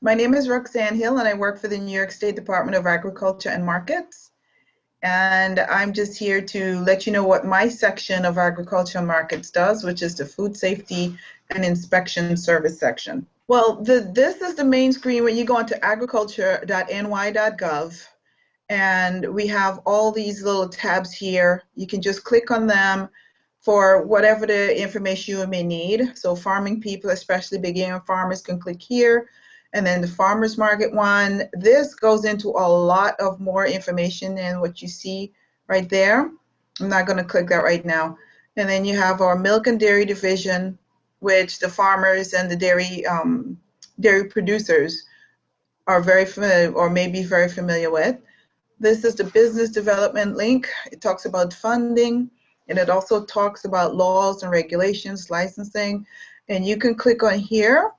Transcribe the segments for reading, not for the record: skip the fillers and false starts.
My name is Roxanne Hill, and I work for the New York State Department of Agriculture and Markets. And I'm just here to let you know what my section of Agriculture and Markets does, which is the Food Safety and Inspection Service section. Well, this is the main screen when you go onto agriculture.ny.gov. And we have all these little tabs here. You can just click on them for whatever the information you may need. So farming people, especially beginner farmers, can click here. And then the farmers market one, this goes into a lot of more information than what you see right there. I'm not going to click that right now. And then you have our milk and dairy division, which the farmers and the dairy producers are very familiar, or may be very familiar with. This is the business development link. It talks about funding, and it also talks about laws and regulations, licensing. And you can click on here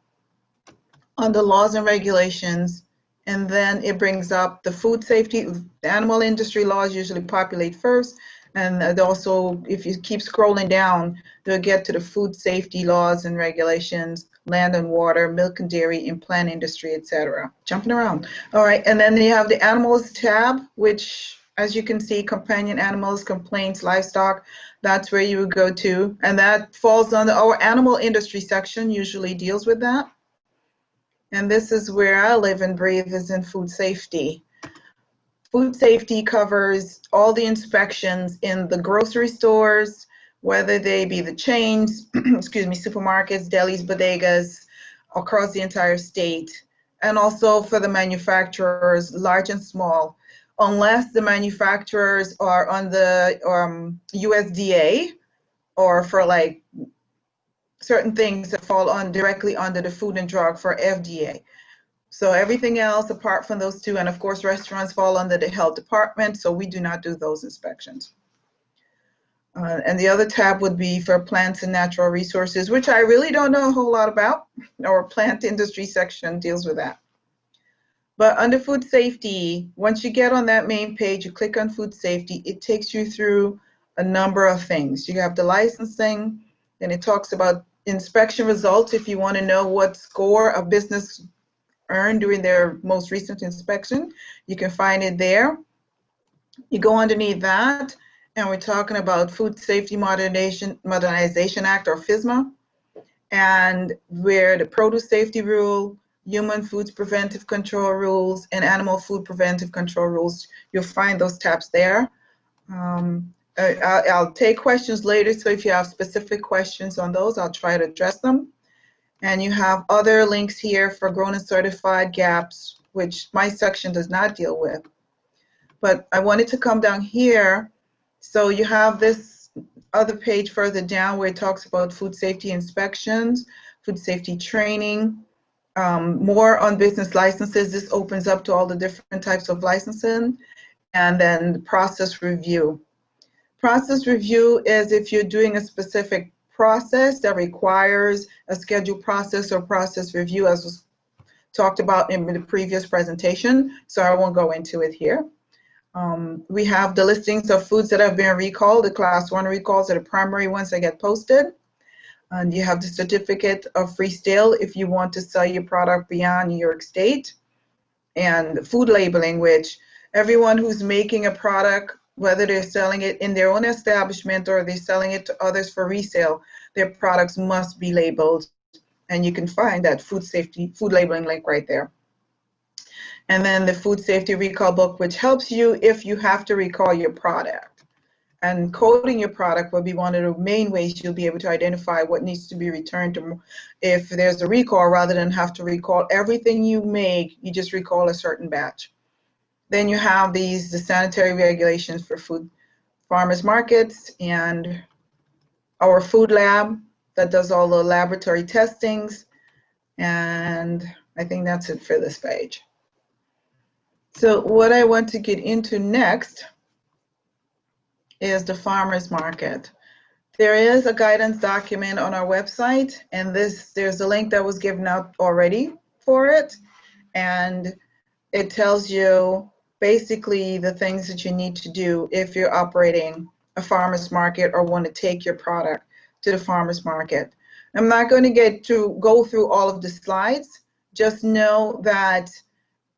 on the laws and regulations, and then it brings up the food safety. The animal industry laws usually populate first, and also if you keep scrolling down, they'll get to the food safety laws and regulations, land and water, milk and dairy, and plant industry, etc. Jumping around. All right, and then you have the animals tab, which, as you can see, companion animals, complaints, livestock, that's where you would go to, and that falls under our animal industry section, usually deals with that. And this is where I live and breathe, is in food safety. Food safety covers all the inspections in the grocery stores, whether they be the chains, excuse me, supermarkets, delis, bodegas, across the entire state, and also for the manufacturers, large and small, unless the manufacturers are on the USDA, or for like certain things that fall on directly under the Food and Drug for FDA. So everything else apart from those two, and of course restaurants fall under the health department, so we do not do those inspections. And the other tab would be for plants and natural resources, which I really don't know a whole lot about. Our plant industry section deals with that. But under food safety, once you get on that main page, you click on food safety, it takes you through a number of things. You have the licensing, and it talks about inspection results if you want to know what score a business earned during their most recent inspection. You can find it there. You go underneath that, and we're talking about Food Safety Modernization Act, or FSMA, and where the produce safety rule, human foods preventive control rules, and animal food preventive control rules. You'll find those tabs there. I'll take questions later, so if you have specific questions on those, I'll try to address them. And you have other links here for grown and certified gaps, which my section does not deal with. But I wanted to come down here. So you have this other page further down where it talks about food safety inspections, food safety training, more on business licenses. This opens up to all the different types of licensing, and then the process review. Process review is if you're doing a specific process that requires a scheduled process or process review, as was talked about in the previous presentation, so I won't go into it here. We have the listings of foods that have been recalled. The class 1 recalls are the primary ones that get posted. And you have the certificate of free sale if you want to sell your product beyond New York State. And food labeling, which everyone who's making a product, whether they're selling it in their own establishment or they're selling it to others for resale, their products must be labeled. And you can find that food labeling link right there. And then the food safety recall book, which helps you if you have to recall your product. And coding your product will be one of the main ways you'll be able to identify what needs to be returned to if there's a recall, rather than have to recall everything you make, you just recall a certain batch. Then you have the sanitary regulations for food farmers markets, and our food lab that does all the laboratory testings. And I think that's it for this page. So what I want to get into next is the farmers market. There is a guidance document on our website, and there's a link that was given out already for it, and it tells you basically the things that you need to do if you're operating a farmers market or want to take your product to the farmers market. I'm not going to go through all of the slides, just know that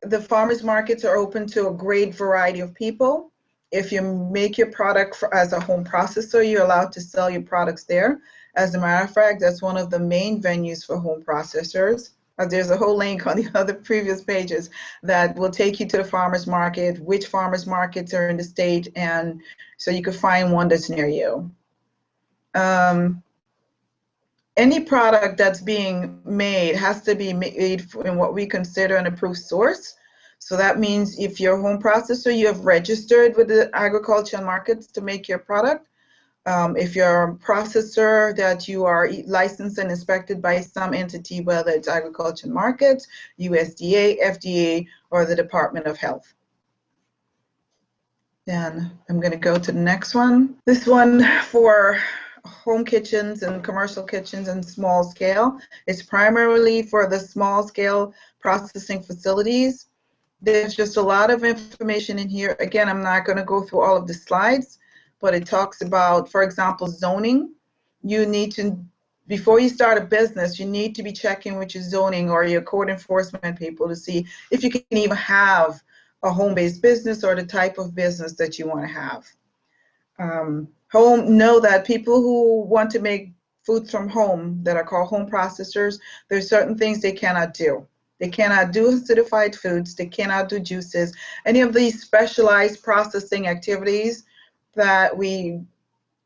the farmers markets are open to a great variety of people. If you make your product as a home processor, you're allowed to sell your products there. As a matter of fact, that's one of the main venues for home processors. There's a whole link on the other previous pages that will take you to the farmers market, which farmers markets are in the state, and so you can find one that's near you. Any product that's being made has to be made in what we consider an approved source. So that means if you're a home processor, you have registered with the agricultural markets to make your product. If you're a processor, that you are licensed and inspected by some entity, whether it's agricultural markets, USDA, FDA, or the Department of Health. Then I'm going to go to the next one. This one for home kitchens and commercial kitchens and small scale. It's primarily for the small scale processing facilities. There's just a lot of information in here. Again, I'm not going to go through all of the slides, but it talks about, for example, zoning. You need to, before you start a business, you need to be checking with your zoning or your code enforcement people to see if you can even have a home-based business or the type of business that you want to have. Know that people who want to make foods from home that are called home processors, there's certain things they cannot do. They cannot do acidified foods, they cannot do juices, any of these specialized processing activities that we,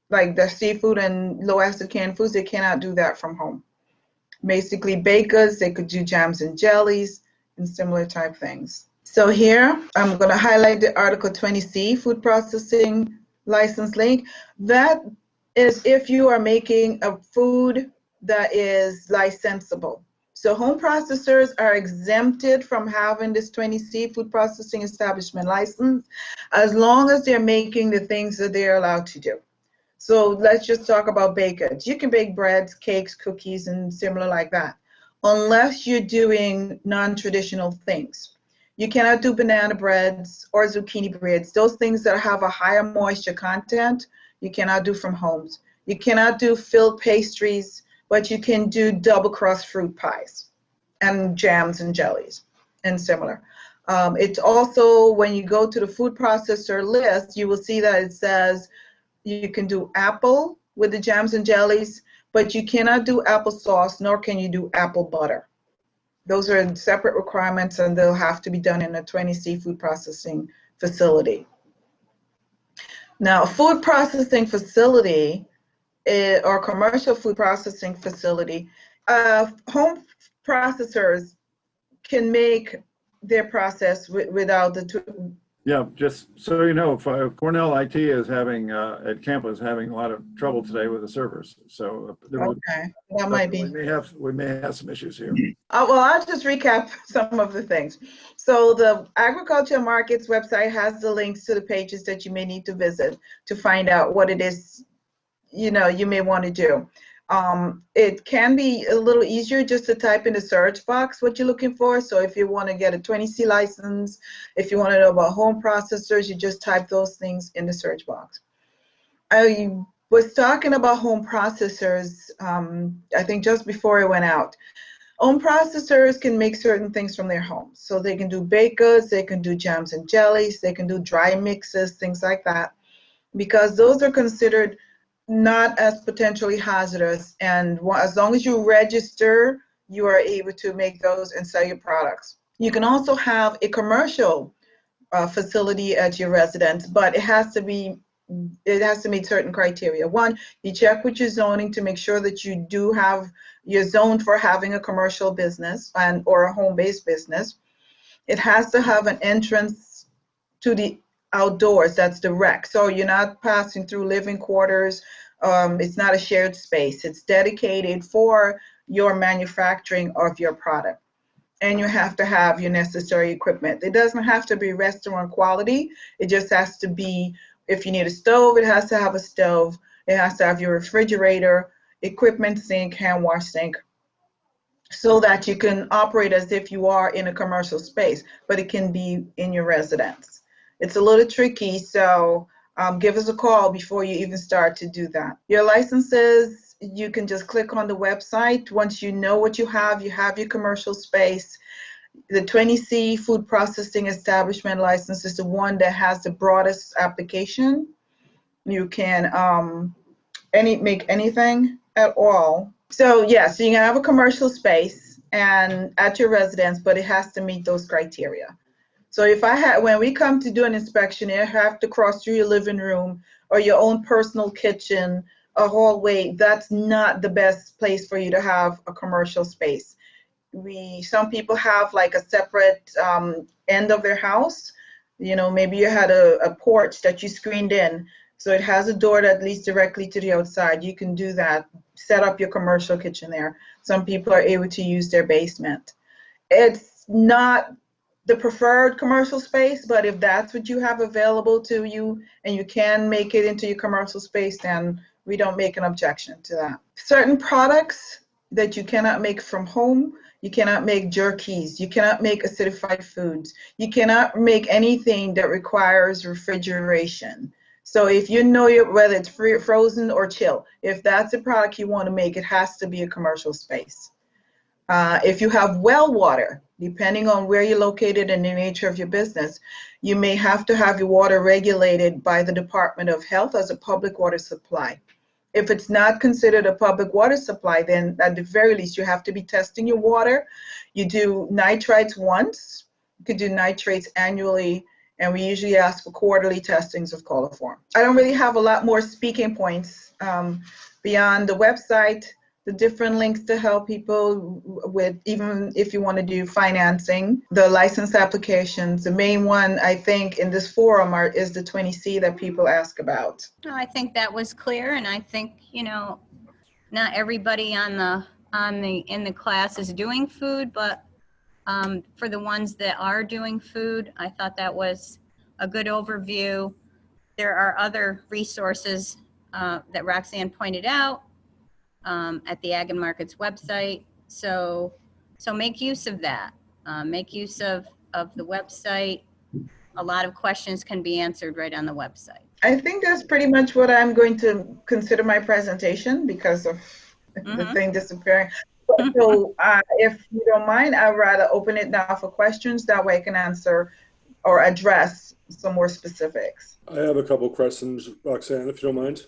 like the seafood and low acid canned foods, they cannot do that from home. Basically baked goods, they could do jams and jellies and similar type things. So here, I'm going to highlight the Article 20C food processing license link. That is if you are making a food that is licensable. So home processors are exempted from having this 20C food processing establishment license as long as they're making the things that they're allowed to do. So let's just talk about baked goods. You can bake breads, cakes, cookies, and similar like that, unless you're doing non-traditional things. You cannot do banana breads or zucchini breads. Those things that have a higher moisture content, you cannot do from homes. You cannot do filled pastries, but you can do double crust fruit pies and jams and jellies and similar. It's also, when you go to the food processor list, you will see that it says you can do apple with the jams and jellies, but you cannot do applesauce, nor can you do apple butter. Those are separate requirements, and they'll have to be done in a 20C food processing facility. Now, a food processing facility or commercial food processing facility, home processors can make their process without the Yeah, just so you know, Cornell IT is having at campus having a lot of trouble today with the servers. So okay, that might be. We may have some issues here. Well, I'll just recap some of the things. So the Agriculture Markets website has the links to the pages that you may need to visit to find out what it is, you may want to do. It can be a little easier just to type in the search box what you're looking for. So if you want to get a 20C license, if you want to know about home processors, you just type those things in the search box. I was talking about home processors, I think just before I went out. Home processors can make certain things from their homes. So they can do baked goods, they can do jams and jellies, they can do dry mixes, things like that, because those are considered not as potentially hazardous, and as long as you register, you are able to make those and sell your products. You can also have a commercial facility at your residence, but it has to meet certain criteria. One, you check with your zoning to make sure that you're zoned for having a commercial business or a home-based business. It has to have an entrance to the outdoors, that's the rec. So you're not passing through living quarters. It's not a shared space. It's dedicated for your manufacturing of your product. And you have to have your necessary equipment. It doesn't have to be restaurant quality. It just has to be, if you need a stove, it has to have a stove. It has to have your refrigerator, equipment sink, hand wash sink, so that you can operate as if you are in a commercial space, but it can be in your residence. It's a little tricky, so give us a call before you even start to do that. Your licenses you can just click on the website. Once you know what you have your commercial space. The 20C food processing establishment license is the one that has the broadest application. You can make anything at all. So yeah, so you can have a commercial space and at your residence, but it has to meet those criteria. So if when we come to do an inspection, you have to cross through your living room or your own personal kitchen, a hallway, that's not the best place for you to have a commercial space. Some people have like a separate end of their house. You know, maybe you had a porch that you screened in. So it has a door that leads directly to the outside. You can do that, set up your commercial kitchen there. Some people are able to use their basement. It's not the preferred commercial space, but if that's what you have available to you and you can make it into your commercial space, then we don't make an objection to that. Certain products that you cannot make from home, you cannot make jerkies, you cannot make acidified foods, you cannot make anything that requires refrigeration. So if you know whether it's frozen or chill, if that's a product you want to make, it has to be a commercial space. If you have well water, depending on where you're located and the nature of your business, you may have to have your water regulated by the Department of Health as a public water supply. If it's not considered a public water supply, then at the very least, you have to be testing your water. You do nitrites once, you could do nitrates annually, and we usually ask for quarterly testings of coliform. I don't really have a lot more speaking points beyond the website, the different links to help people with, even if you want to do financing, the license applications. The main one, I think, in this forum is the 20C that people ask about. I think that was clear, and I think, you know, not everybody in the class is doing food, but for the ones that are doing food, I thought that was a good overview. There are other resources that Roxanne pointed out at the Ag and Markets website. So make use of that. Make use of the website. A lot of questions can be answered right on the website. I think that's pretty much what I'm going to consider my presentation because of the thing disappearing. So if you don't mind, I'd rather open it now for questions. That way I can answer or address some more specifics. I have a couple questions, Roxanne, if you don't mind.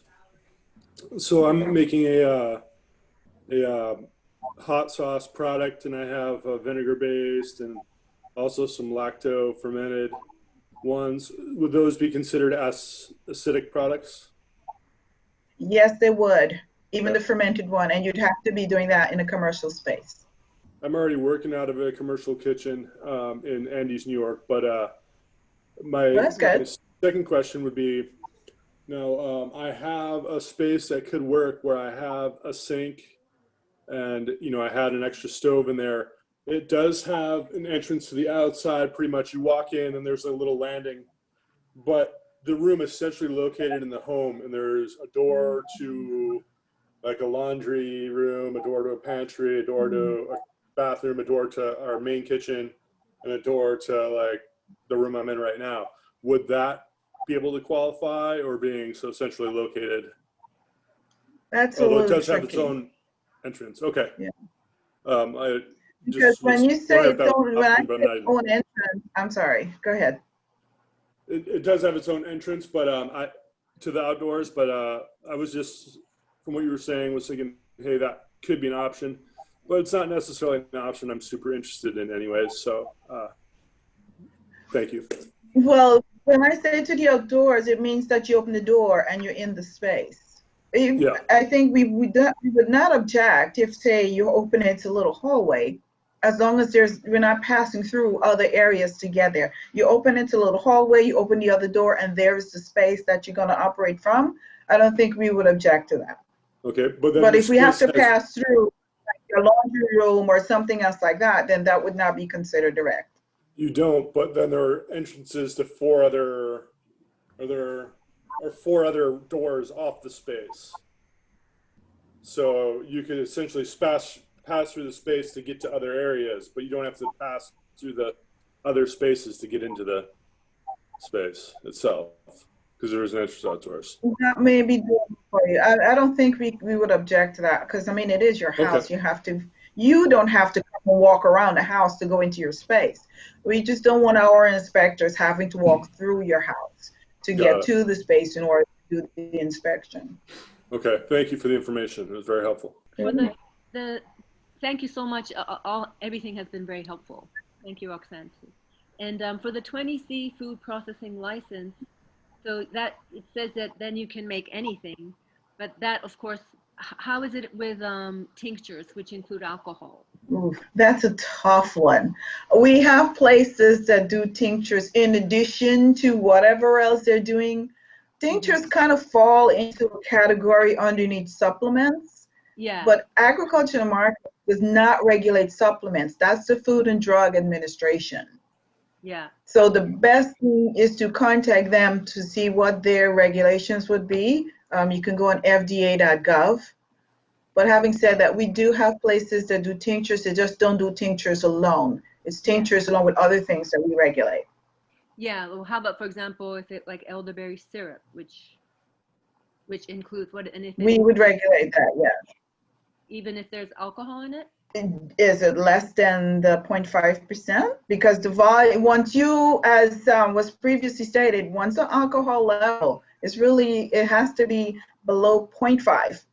So I'm making a hot sauce product, and I have vinegar based and also some lacto fermented ones. Would those be considered as acidic products? Yes, they would. Even the fermented one, and you'd have to be doing that in a commercial space. I'm already working out of a commercial kitchen in Andes, New York, but my second question would be, now I have a space that could work where I have a sink and, you know, I had an extra stove in there. It does have an entrance to the outside. Pretty much you walk in and there's a little landing, but the room is centrally located in the home, and there's a door to like a laundry room, a door to a pantry, a door to a bathroom, a door to our main kitchen, and a door to like the room I'm in right now. Would that be able to qualify, or being so centrally located? That's although a little it does tricky. have its own entrance. Okay. Yeah. Because when you say its own entrance, I'm sorry. Go ahead. It does have its own entrance, but to the outdoors. But I was just, from what you were saying, was thinking, hey, that could be an option, but it's not necessarily an option I'm super interested in anyways. So thank you. Well, when I say to the outdoors, it means that you open the door and you're in the space. Yeah. I think we would not object if, say, you open it to a little hallway, as long as we're not passing through other areas to get there. You open it to a little hallway, you open the other door, and there's the space that you're going to operate from. I don't think we would object to that. Okay, but if we have to pass through like a laundry room or something else like that, then that would not be considered direct. You don't, but then there are entrances to four other doors off the space. So you could essentially pass through the space to get to other areas, but you don't have to pass through the other spaces to get into the space itself. because there is an entrance outdoors. That may be doable for you. I don't think we would object to that, because I mean, it is your house. Okay. You don't have to come and walk around the house to go into your space. We just don't want our inspectors having to walk through your house to get to the space in order to do the inspection. Okay, thank you for the information. It was very helpful. For thank you so much. Everything has been very helpful. Thank you, Roxanne. And for the 20C food processing license, so that it says that then you can make anything, but that, of course, how is it with tinctures, which include alcohol? Ooh, that's a tough one. We have places that do tinctures in addition to whatever else they're doing. Tinctures kind of fall into a category underneath supplements. Yeah. But Agriculture and Market does not regulate supplements. That's the Food and Drug Administration. Yeah. So the best thing is to contact them to see what their regulations would be. You can go on FDA.gov. But having said that, we do have places that do tinctures. They just don't do tinctures alone. It's tinctures along with other things that we regulate. Yeah. Well, how about, for example, if it like elderberry syrup, which includes what? And if we would regulate that, yes. Even if there's alcohol in it? Is it less than the 0.5%? Because the volume, once you, as was previously stated, once the alcohol level is really, it has to be below 0.5.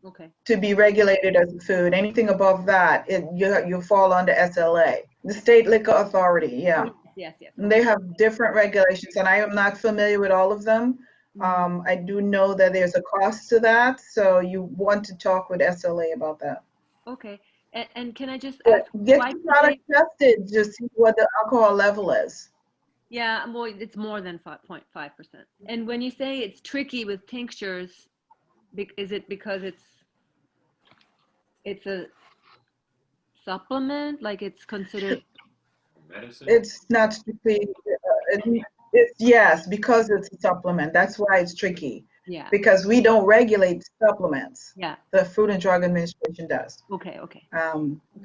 Okay. To be regulated as a food. Anything above that, you fall under SLA, the State Liquor Authority. Yeah. Yes. And they have different regulations, and I am not familiar with all of them. I do know that there's a cost to that, so you want to talk with SLA about that. Okay. And can I just ask, get the product tested to see what the alcohol level is. Yeah, well, it's more than 5.5%. And when you say it's tricky with tinctures, is it because it's a supplement, like it's considered medicine? It's not strictly, yes, because it's a supplement. That's why it's tricky. Yeah. Because we don't regulate supplements. Yeah. The Food and Drug Administration does. Okay.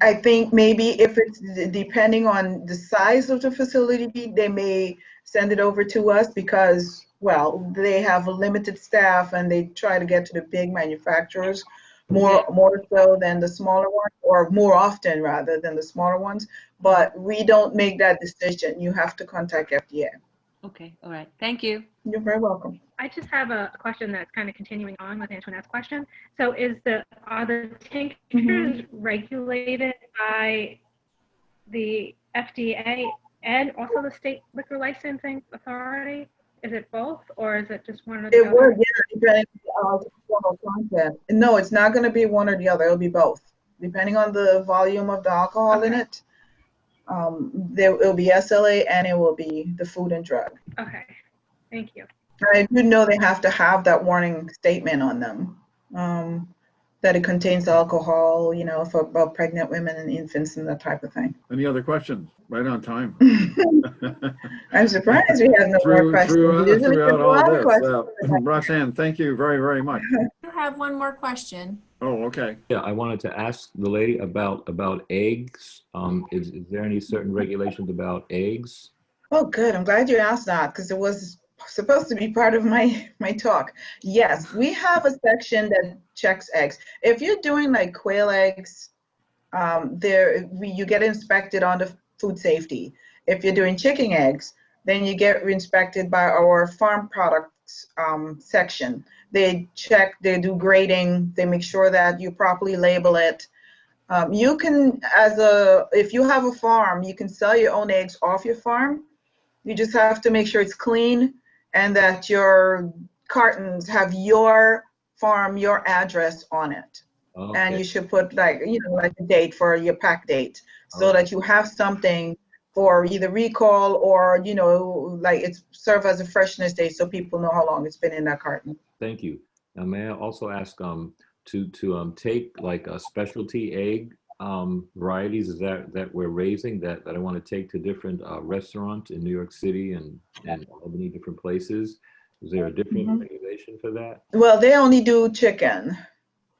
I think maybe if it's depending on the size of the facility, they may send it over to us because, well, they have a limited staff and they try to get to the big manufacturers more so than the smaller ones, or more often rather than the smaller ones. But we don't make that decision. You have to contact FDA. Okay. All right. Thank you. You're very welcome. I just have a question that's kind of continuing on with Antoinette's question. So are the tinctures regulated by the FDA and also the State Liquor Licensing Authority? Is it both, or is it just one or the other? It would, yeah, depending on the content. No, it's not going to be one or the other. It'll be both. Depending on the volume of the alcohol in it, it'll be SLA and it will be the Food and Drug. Okay, thank you. I do know they have to have that warning statement on them, that it contains alcohol, for about pregnant women and infants and that type of thing. Any other questions? Right on time. I'm surprised we have no more questions. Throughout all this. Roxanne, thank you very, very much. I have one more question. Oh, okay. Yeah, I wanted to ask the lady about eggs. Is there any certain regulations about eggs? Oh, good. I'm glad you asked that because it was supposed to be part of my talk. Yes, we have a section that checks eggs. If you're doing like quail eggs, you get inspected on the food safety. If you're doing chicken eggs, then you get inspected by our farm products section. They check, they do grading, they make sure that you properly label it. You can, if you have a farm, you can sell your own eggs off your farm. You just have to make sure it's clean and that your cartons have your farm, your address on it. Okay. And you should put like a date for your pack date so that you have something for either recall or, like it's serve as a freshness date so people know how long it's been in that carton. Thank you. Now, may I also ask to take like a specialty egg varieties that we're raising that I want to take to different restaurants in New York City and Albany, different places? Is there a different regulation for that? Well, they only do chicken.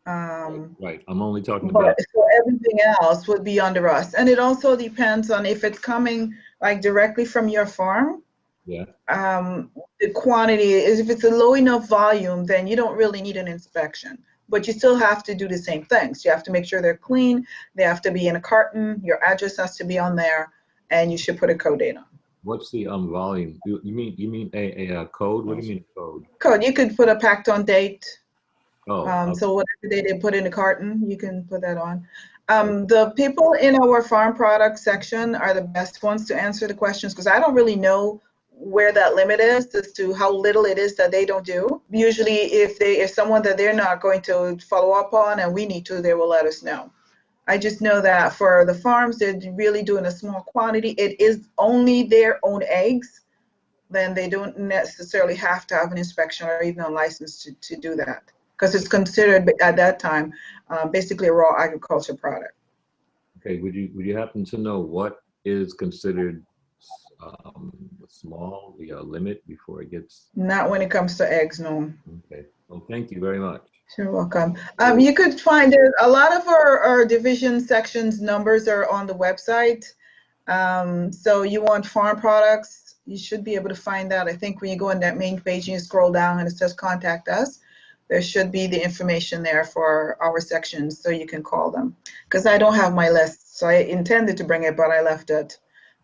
Right. I'm only talking about. So everything else would be under us. And it also depends on if it's coming like directly from your farm. Yeah. The quantity is, if it's a low enough volume, then you don't really need an inspection. But you still have to do the same things. You have to make sure they're clean. They have to be in a carton. Your address has to be on there, and you should put a code date on. What's the volume? You mean a code? What do you mean code? Code. You could put a packed on date. Oh. So whatever day they put in the carton, you can put that on. The people in our farm product section are the best ones to answer the questions, because I don't really know where that limit is as to how little it is that they don't do. Usually if someone that they're not going to follow up on and we need to, they will let us know. I just know that for the farms, they're really doing a small quantity. It is only their own eggs. Then they don't necessarily have to have an inspection or even a license to do that, because it's considered at that time basically a raw agriculture product. Okay, would you happen to know what is considered small, the limit before it gets? Not when it comes to eggs, no. Okay, well, thank you very much. You're welcome. You could find it, a lot of our division sections numbers are on the website. So you want farm products, you should be able to find that. I think when you go on that main page and you scroll down and it says contact us, there should be the information there for our sections so you can call them. Because I don't have my list, so I intended to bring it, but I left it.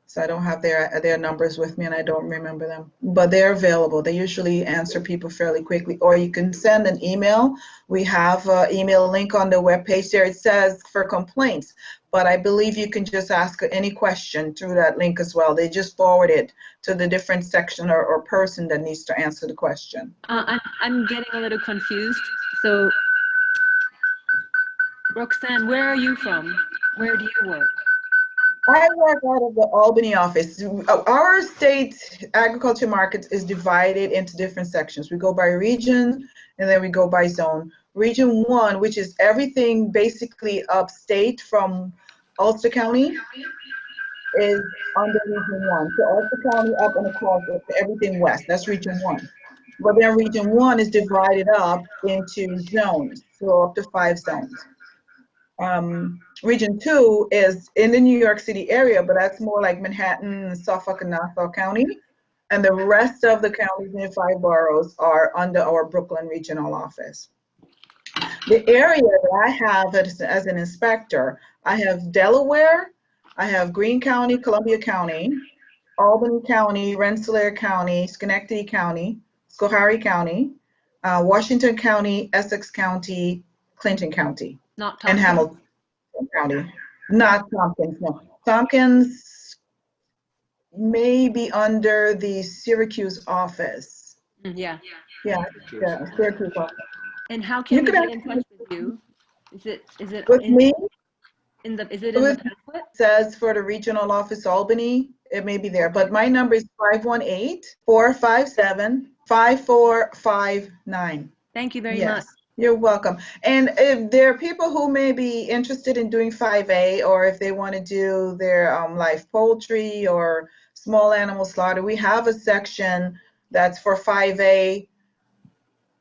So I don't have their numbers with me and I don't remember them. But they're available. They usually answer people fairly quickly. Or you can send an email. We have an email link on the webpage there. It says for complaints. But I believe you can just ask any question through that link as well. They just forward it to the different section or person that needs to answer the question. I'm getting a little confused. So, Roxanne, where are you from? Where do you work? I work out of the Albany office. Our state agriculture market is divided into different sections. We go by region and then we go by zone. Region 1, which is everything basically upstate from Ulster County, is under Region 1. So Ulster County up and across everything west, that's Region 1. But then Region 1 is divided up into zones, so up to 5 zones. Region 2 is in the New York City area, but that's more like Manhattan, Suffolk, and Nassau County. And the rest of the counties in the 5 boroughs are under our Brooklyn Regional Office. The area that I have as an inspector, I have Delaware, I have Greene County, Columbia County, Albany County, Rensselaer County, Schenectady County, Schoharie County, Washington County, Essex County, Clinton County. Not and Hamilton County. Not Tompkins, no. Tompkins may be under the Syracuse office. Yeah. Yeah, Syracuse office. And how can we get in touch with you? Is it with me? Is it in the pamphlet? It says for the regional office Albany, it may be there, but my number is 518-457-5459. Thank you very much. You're welcome. And if there are people who may be interested in doing 5A, or if they want to do their live poultry or small animal slaughter, we have a section that's for 5A,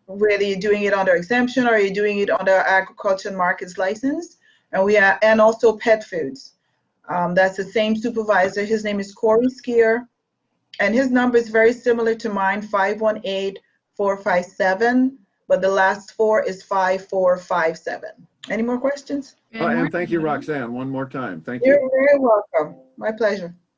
whether you're doing it under exemption or you're doing it under agriculture and markets license. And also pet foods. That's the same supervisor. His name is Corey Skier, and his number is very similar to mine, 518-457. But the last 4 is 5457. Any more questions? And thank you, Roxanne, one more time. Thank you. You're very welcome. My pleasure.